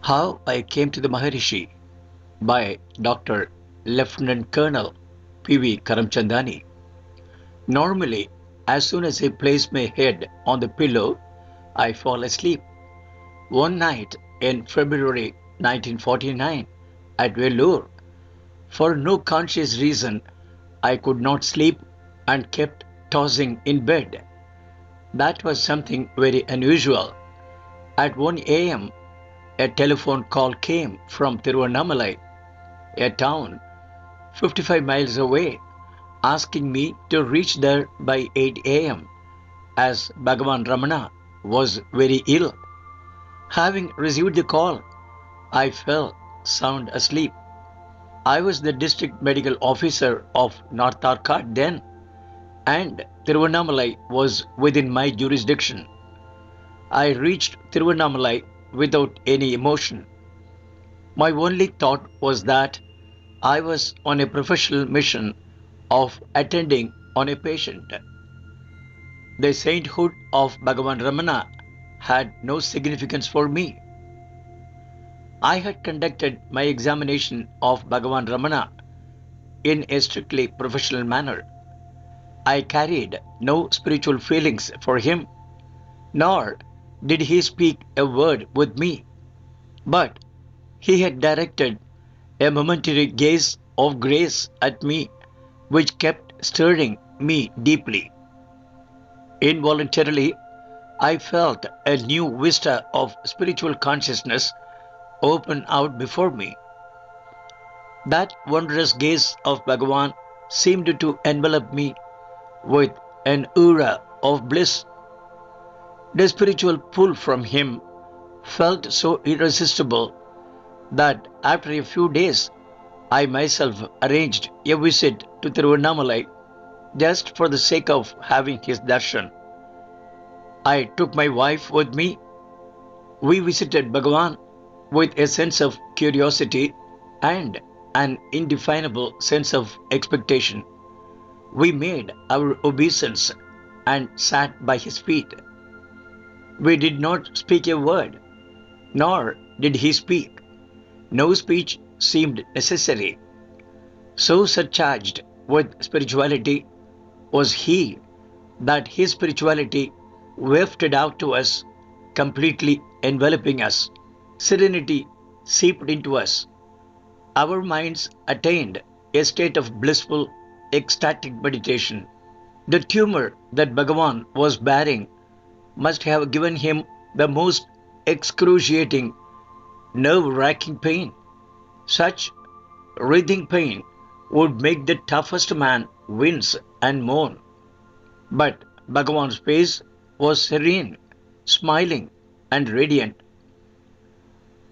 How I Came to the Maharishi by Dr. Lieutenant Colonel P.V. Karamchandani. Normally, as soon as I place my head on the pillow, I fall asleep. One night in February 1949 at Vellore, for no conscious reason, I could not sleep and kept tossing in bed. That was something very unusual. At 1 a.m., a telephone call came from Tiruvannamalai, a town 55 miles away, asking me to reach there by 8 a.m. as Bhagavan Ramana was very ill. Having received the call, I fell sound asleep. I was the district medical officer of North Arcot then, and Tiruvannamalai was within my jurisdiction. I reached Tiruvannamalai without any emotion. My only thought was that I was on a professional mission of attending on a patient. The sainthood of Bhagavan Ramana had no significance for me. I had conducted my examination of Bhagavan Ramana in a strictly professional manner. I carried no spiritual feelings for him, nor did he speak a word with me. But he had directed a momentary gaze of grace at me, which kept stirring me deeply. Involuntarily, I felt a new vista of spiritual consciousness open out before me. That wondrous gaze of Bhagavan seemed to envelop me with an aura of bliss. The spiritual pull from him felt so irresistible that after a few days I myself arranged a visit to Tiruvannamalai just for the sake of having his darshan. I took my wife with me. We visited Bhagavan with a sense of curiosity and an indefinable sense of expectation. We made our obeisance and sat by his feet. We did not speak a word, nor did he speak. No speech seemed necessary. So surcharged with spirituality was he that his spirituality wafted out to us, completely enveloping us. Serenity seeped into us. Our minds attained a state of blissful, ecstatic meditation. The tumor that Bhagavan was bearing must have given him the most excruciating, nerve-wracking pain. Such writhing pain would make the toughest man wince and moan. But Bhagavan's face was serene, smiling, and radiant.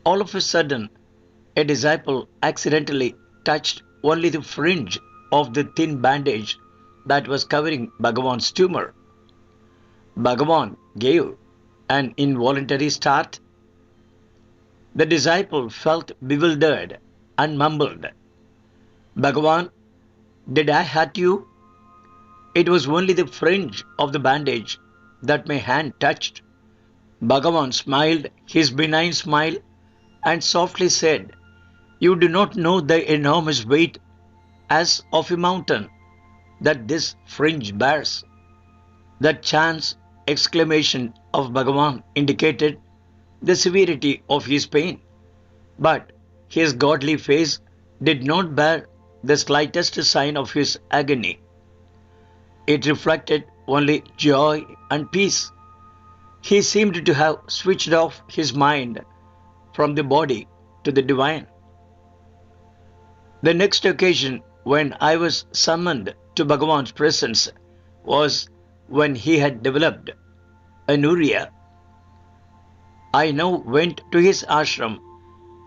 All of a sudden, a disciple accidentally touched only the fringe of the thin bandage that was covering Bhagavan's tumor. Bhagavan gave an involuntary start. The disciple felt bewildered and mumbled, "Bhagavan, did I hurt you?" It was only the fringe of the bandage that my hand touched. Bhagavan smiled his benign smile and softly said, "You do not know the enormous weight as of a mountain that this fringe bears." That chance exclamation of Bhagavan indicated the severity of his pain, but his godly face did not bear the slightest sign of his agony. It reflected only joy and peace. He seemed to have switched off his mind from the body to the divine. The next occasion when I was summoned to Bhagavan's presence was when he had developed anuria. I now went to his ashram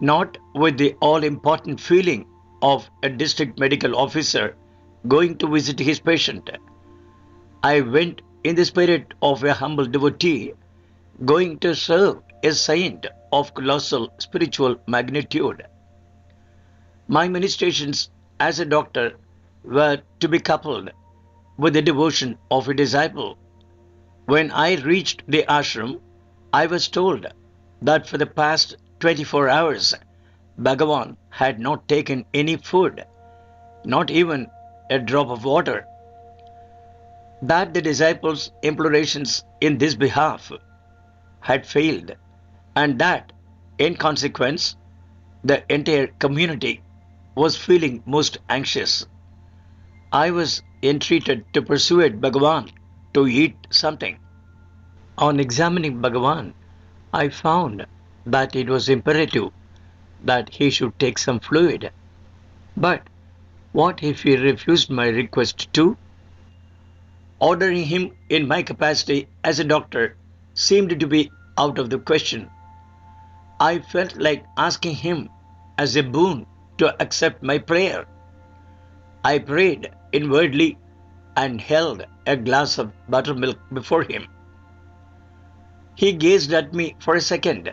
not with the all-important feeling of a district medical officer going to visit his patient. I went in the spirit of a humble devotee going to serve a saint of colossal spiritual magnitude. My ministrations as a doctor were to be coupled with the devotion of a disciple. When I reached the ashram, I was told that for the past 24 hours, Bhagavan had not taken any food, not even a drop of water. That the disciples' implorations in this behalf had failed, and that, in consequence, the entire community was feeling most anxious. I was entreated to persuade Bhagavan to eat something. On examining Bhagavan, I found that it was imperative that he should take some fluid. But what if he refused my request too? Ordering him in my capacity as a doctor seemed to be out of the question. I felt like asking him as a boon to accept my prayer. I prayed inwardly and held a glass of buttermilk before him. He gazed at me for a second,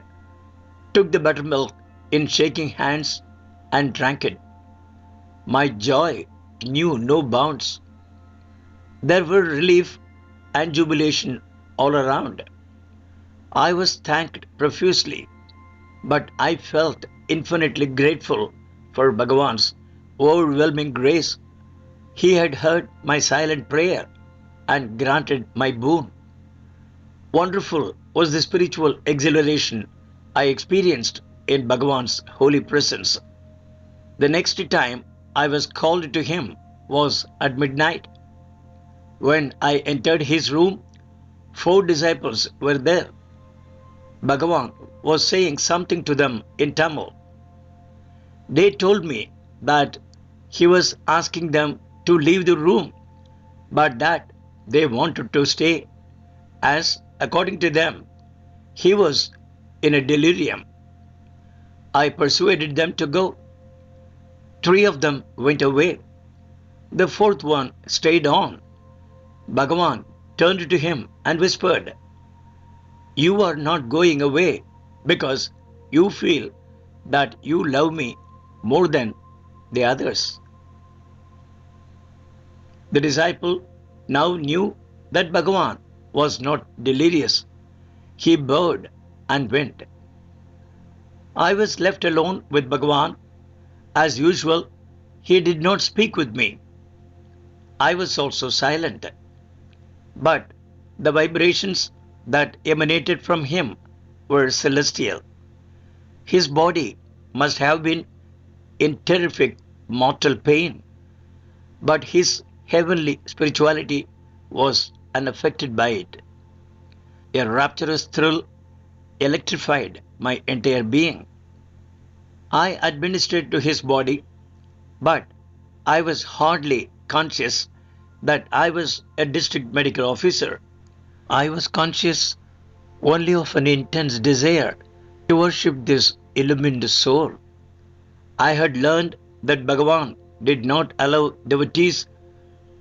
took the buttermilk in shaking hands, and drank it. My joy knew no bounds. There were relief and jubilation all around. I was thanked profusely, but I felt infinitely grateful for Bhagavan's overwhelming grace. He had heard my silent prayer and granted my boon. Wonderful was the spiritual exhilaration I experienced in Bhagavan's holy presence. The next time I was called to him was at midnight. When I entered his room, 4 disciples were there. Bhagavan was saying something to them in Tamil. They told me that he was asking them to leave the room, but that they wanted to stay, as, according to them, he was in a delirium. I persuaded them to go. 3 of them went away. The fourth one stayed on. Bhagavan turned to him and whispered, "You are not going away because you feel that you love me more than the others." The disciple now knew that Bhagavan was not delirious. He bowed and went. I was left alone with Bhagavan. As usual, he did not speak with me. I was also silent. But the vibrations that emanated from him were celestial. His body must have been in terrific mortal pain, but his heavenly spirituality was unaffected by it. A rapturous thrill electrified my entire being. I administered to his body, but I was hardly conscious that I was a district medical officer. I was conscious only of an intense desire to worship this illumined soul. I had learned that Bhagavan did not allow devotees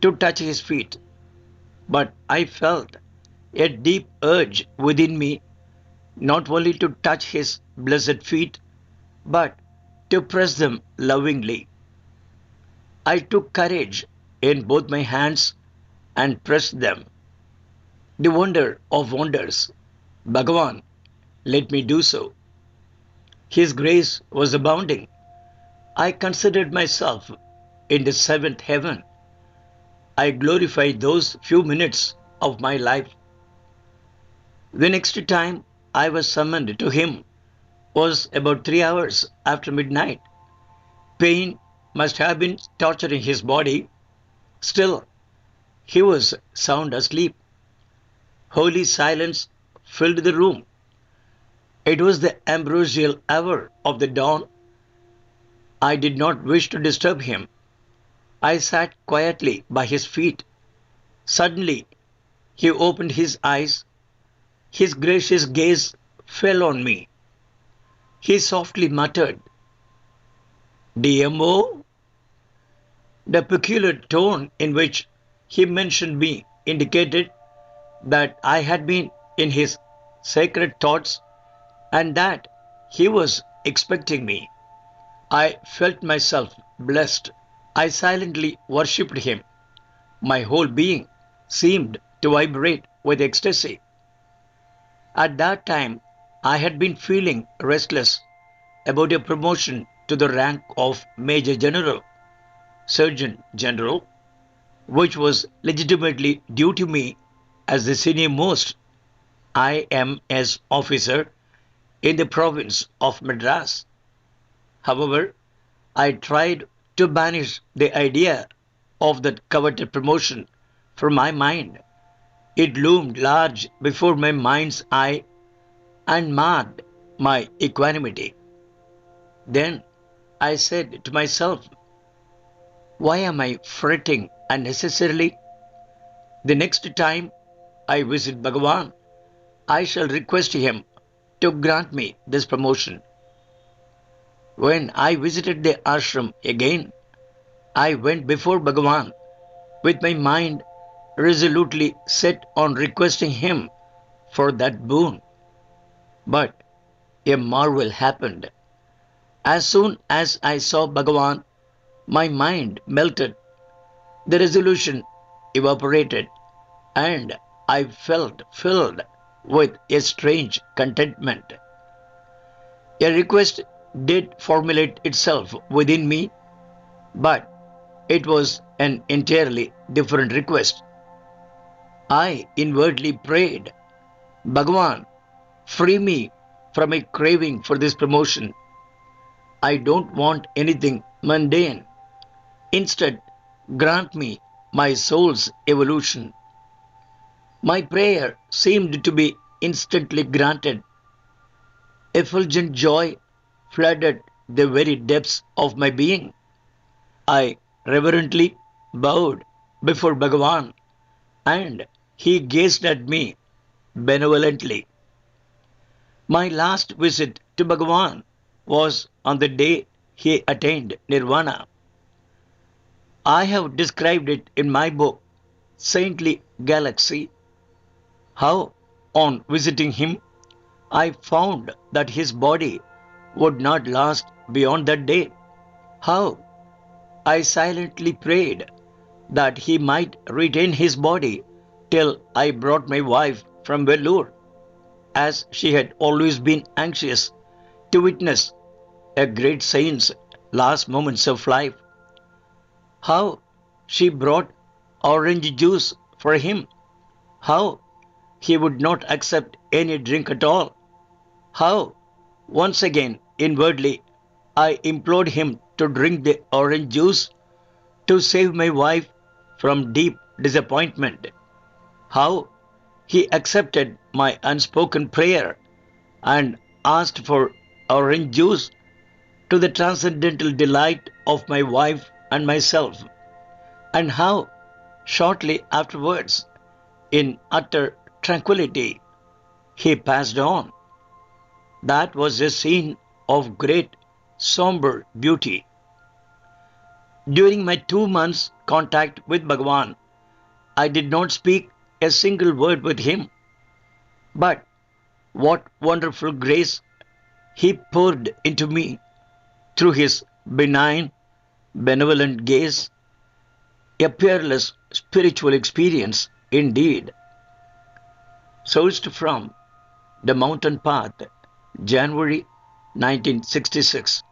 to touch his feet, but I felt a deep urge within me not only to touch his blessed feet, but to press them lovingly. I took courage in both my hands and pressed them. The wonder of wonders, Bhagavan let me do so. His grace was abounding. I considered myself in the seventh heaven. I glorified those few minutes of my life. The next time I was summoned to him was about 3 hours after midnight. Pain must have been torturing his body. Still, he was sound asleep. Holy silence filled the room. It was the ambrosial hour of the dawn. I did not wish to disturb him. I sat quietly by his feet. Suddenly, he opened his eyes. His gracious gaze fell on me. He softly muttered, "DMO?" The peculiar tone in which he mentioned me indicated that I had been in his sacred thoughts and that he was expecting me. I felt myself blessed. I silently worshipped him. My whole being seemed to vibrate with ecstasy. At that time, I had been feeling restless about a promotion to the rank of Major General, Surgeon General, which was legitimately due to me as the senior most IMS officer in the province of Madras. However, I tried to banish the idea of that coveted promotion from my mind. It loomed large before my mind's eye and marred my equanimity. Then I said to myself, why am I fretting unnecessarily? The next time I visit Bhagavan, I shall request him to grant me this promotion. When I visited the ashram again, I went before Bhagavan with my mind resolutely set on requesting him for that boon. But a marvel happened. As soon as I saw Bhagavan, my mind melted, the resolution evaporated, and I felt filled with a strange contentment. A request did formulate itself within me, but it was an entirely different request. I inwardly prayed, Bhagavan, free me from a craving for this promotion. I don't want anything mundane. Instead, grant me my soul's evolution. My prayer seemed to be instantly granted. Effulgent joy flooded the very depths of my being. I reverently bowed before Bhagavan, and he gazed at me benevolently. My last visit to Bhagavan was on the day he attained Nirvana. I have described it in my book, Saintly Galaxy, how, on visiting him, I found that his body would not last beyond that day. How I silently prayed that he might retain his body till I brought my wife from Vellore, as she had always been anxious to witness a great saint's last moments of life. How she brought orange juice for him. How he would not accept any drink at all. How, once again, inwardly, I implored him to drink the orange juice to save my wife from deep disappointment. How he accepted my unspoken prayer and asked for orange juice to the transcendental delight of my wife and myself, and how, shortly afterwards, in utter tranquillity, he passed on. That was a scene of great somber beauty. During my 2 months' contact with Bhagavan, I did not speak a single word with him. But what wonderful grace he poured into me through his benign, benevolent gaze, a peerless spiritual experience indeed. Sourced from The Mountain Path, January 1966.